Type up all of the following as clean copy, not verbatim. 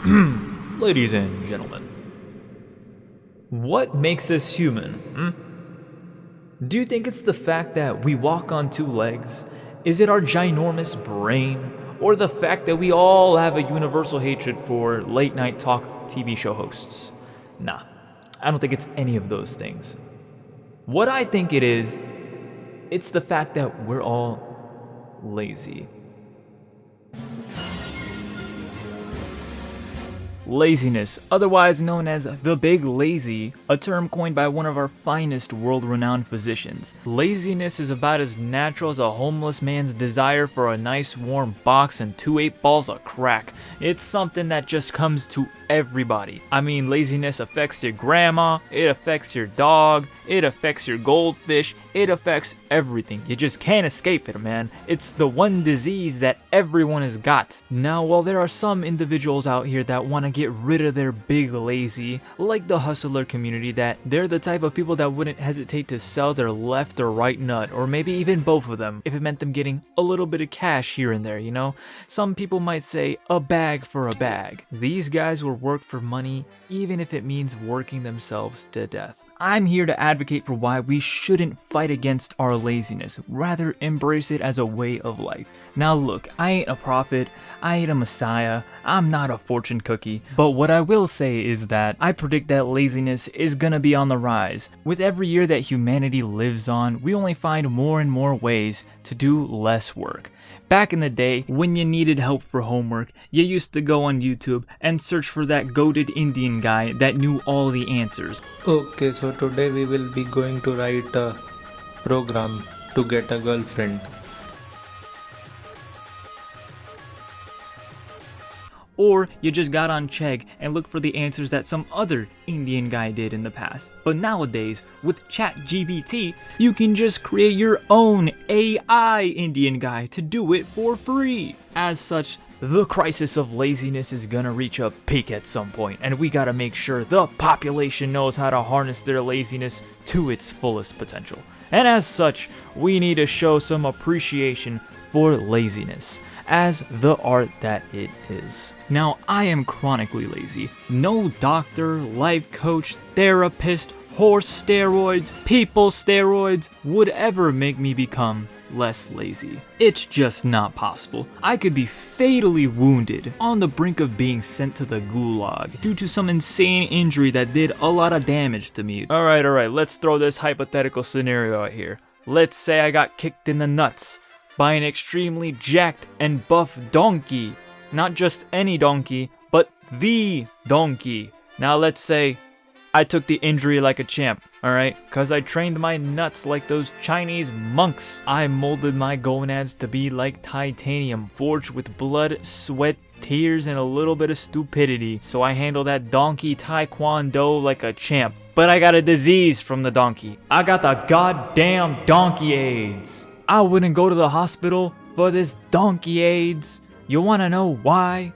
Ladies and gentlemen, what makes us human? Do you think it's the fact that we walk on two legs? Is it our ginormous brain? Or the fact that we all have a universal hatred for late night talk TV show hosts? Nah, I don't think it's any of those things. What I think it is, it's the fact that we're all lazy. Laziness, otherwise known as the Big Lazy, a term coined by one of our finest world-renowned physicians. Laziness is about as natural as a homeless man's desire for a nice warm box and 2 8-balls of crack. It's something that just comes to everybody. I mean, laziness affects your grandma, it affects your dog, it affects your goldfish, it affects everything. You just can't escape it, man. It's the one disease that everyone has got. Now, while there are some individuals out here that want to get rid of their big lazy, like the hustler community, that they're the type of people that wouldn't hesitate to sell their left or right nut, or maybe even both of them, if it meant them getting a little bit of cash here and there, you know? Some people might say a bag for a bag. These guys will work for money, even if it means working themselves to death. I'm here to advocate for why we shouldn't fight against our laziness, rather embrace it as a way of life. Now look, I ain't a prophet, I ain't a messiah, I'm not a fortune cookie, but what I will say is that I predict that laziness is gonna be on the rise. With every year that humanity lives on, we only find more and more ways to do less work. Back in the day, when you needed help for homework, you used to go on YouTube and search for that goated Indian guy that knew all the answers. Okay, so today we will be going to write a program to get a girlfriend. Or you just got on Chegg and looked for the answers that some other Indian guy did in the past. But nowadays, with ChatGPT, you can just create your own AI Indian guy to do it for free. As such, the crisis of laziness is gonna reach a peak at some point, and we gotta make sure the population knows how to harness their laziness to its fullest potential. And as such, we need to show some appreciation for laziness as the art that it is. Now, I am chronically lazy. No doctor, life coach, therapist, horse steroids, people steroids would ever make me become less lazy. It's just not possible. I could be fatally wounded, on the brink of being sent to the gulag due to some insane injury that did a lot of damage to me. Alright, let's throw this hypothetical scenario out here. Let's say I got kicked in the nuts by an extremely jacked and buff donkey. Not just any donkey, but the donkey. Now let's say I took the injury like a champ, alright? Cause I trained my nuts like those Chinese monks. I molded my gonads to be like titanium, forged with blood, sweat, tears, and a little bit of stupidity. So I handle that donkey taekwondo like a champ. But I got a disease from the donkey. I got the goddamn donkey AIDS. I wouldn't go to the hospital for this donkey AIDS. You wanna know why?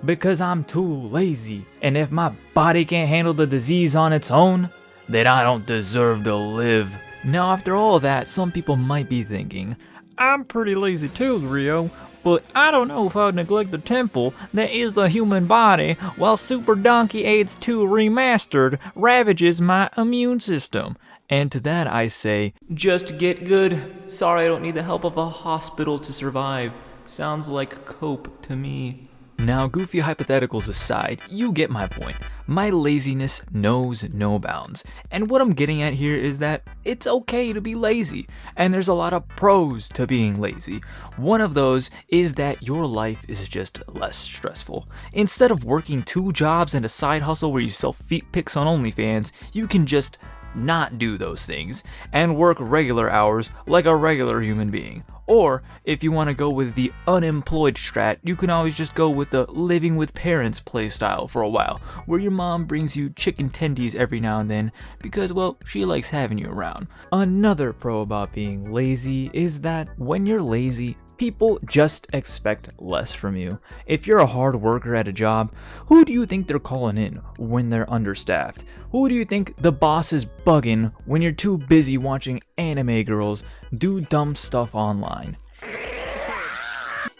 Because I'm too lazy. And if my body can't handle the disease on its own, then I don't deserve to live. Now, after all that, some people might be thinking, I'm pretty lazy too, Rio, but I don't know if I'd neglect the temple that is the human body while Super Donkey AIDS 2 Remastered ravages my immune system. And to that I say, just get good. Sorry, I don't need the help of a hospital to survive. Sounds like cope to me. Now, goofy hypotheticals aside, you get my point. My laziness knows no bounds. And what I'm getting at here is that it's okay to be lazy. And there's a lot of pros to being lazy. One of those is that your life is just less stressful. Instead of working 2 jobs and a side hustle where you sell feet pics on OnlyFans, you can just not do those things and work regular hours like a regular human being. Or if you want to go with the unemployed strat, you can always just go with the living with parents playstyle for a while, where your mom brings you chicken tendies every now and then because, well, she likes having you around. Another pro about being lazy is that when you're lazy, people just expect less from you. If you're a hard worker at a job, who do you think they're calling in when they're understaffed? Who do you think the boss is bugging when you're too busy watching anime girls do dumb stuff online?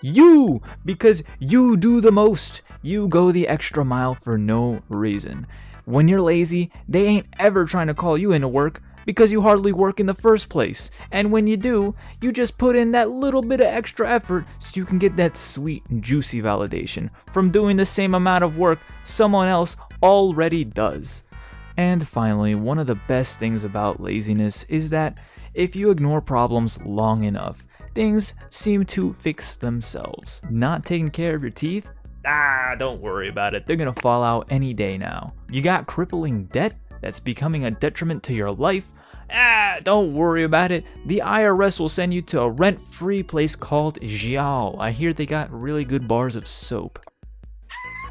You! Because you do the most. You go the extra mile for no reason. When you're lazy, they ain't ever trying to call you into work because you hardly work in the first place. And when you do, you just put in that little bit of extra effort so you can get that sweet and juicy validation from doing the same amount of work someone else already does. And finally, one of the best things about laziness is that if you ignore problems long enough, things seem to fix themselves. Not taking care of your teeth? Don't worry about it. They're gonna fall out any day now. You got crippling debt that's becoming a detriment to your life? Don't worry about it. The IRS will send you to a rent-free place called Jiao. I hear they got really good bars of soap.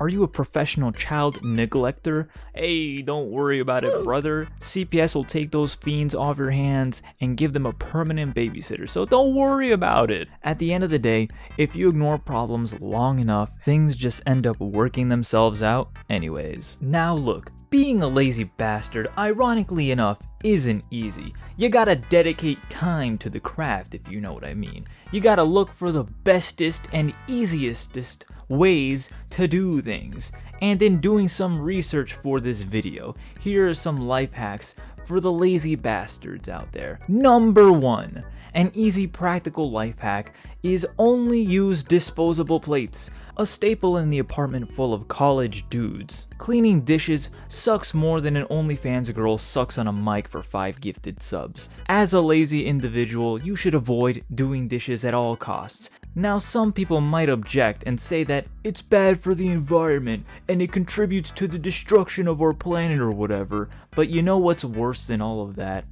Are you a professional child neglector? Hey, don't worry about it, brother. CPS will take those fiends off your hands and give them a permanent babysitter, so don't worry about it. At the end of the day, if you ignore problems long enough, things just end up working themselves out anyways. Now look, being a lazy bastard, ironically enough, isn't easy. You gotta dedicate time to the craft, if you know what I mean. You gotta look for the bestest and easiestest ways to do things. And in doing some research for this video, here are some life hacks for the lazy bastards out there. Number 1, an easy practical life hack is only use disposable plates, a staple in the apartment full of college dudes. Cleaning dishes sucks more than an OnlyFans girl sucks on a mic for 5 gifted subs. As a lazy individual, you should avoid doing dishes at all costs. Now, some people might object and say that it's bad for the environment and it contributes to the destruction of our planet or whatever, but you know what's worse than all of that?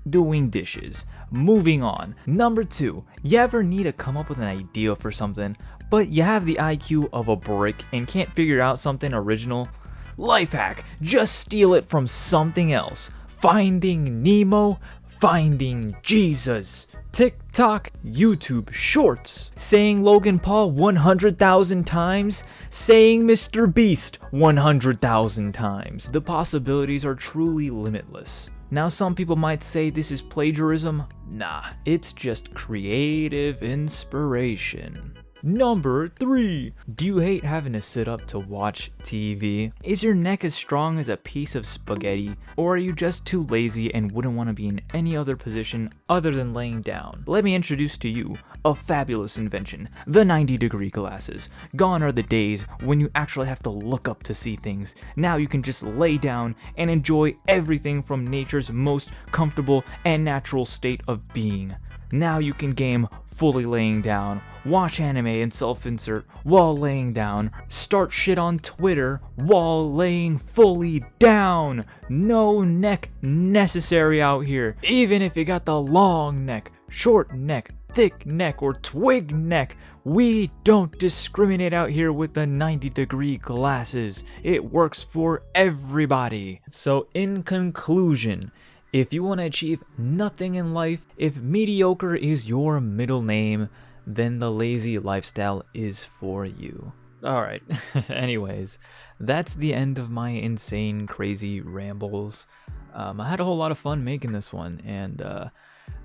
Doing dishes. Moving on. Number 2, you ever need to come up with an idea for something, but you have the IQ of a brick and can't figure out something original? Life hack, just steal it from something else. Finding Nemo, finding Jesus. TikTok, YouTube Shorts, saying Logan Paul 100,000 times, saying Mr. Beast 100,000 times. The possibilities are truly limitless. Now, some people might say this is plagiarism. Nah, it's just creative inspiration. Number 3. Do you hate having to sit up to watch TV? Is your neck as strong as a piece of spaghetti? Or are you just too lazy and wouldn't want to be in any other position other than laying down? Let me introduce to you a fabulous invention, the 90-degree glasses. Gone are the days when you actually have to look up to see things. Now you can just lay down and enjoy everything from nature's most comfortable and natural state of being. Now you can game fully laying down, watch anime and self-insert while laying down, start shit on Twitter while laying fully down. No neck necessary out here. Even if you got the long neck, short neck, thick neck, or twig neck, we don't discriminate out here with the 90-degree glasses. It works for everybody. So in conclusion, if you want to achieve nothing in life, if mediocre is your middle name, then the lazy lifestyle is for you. Alright, anyways, that's the end of my insane, crazy rambles. I had a whole lot of fun making this one, and I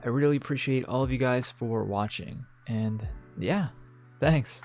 really appreciate all of you guys for watching. And yeah, thanks.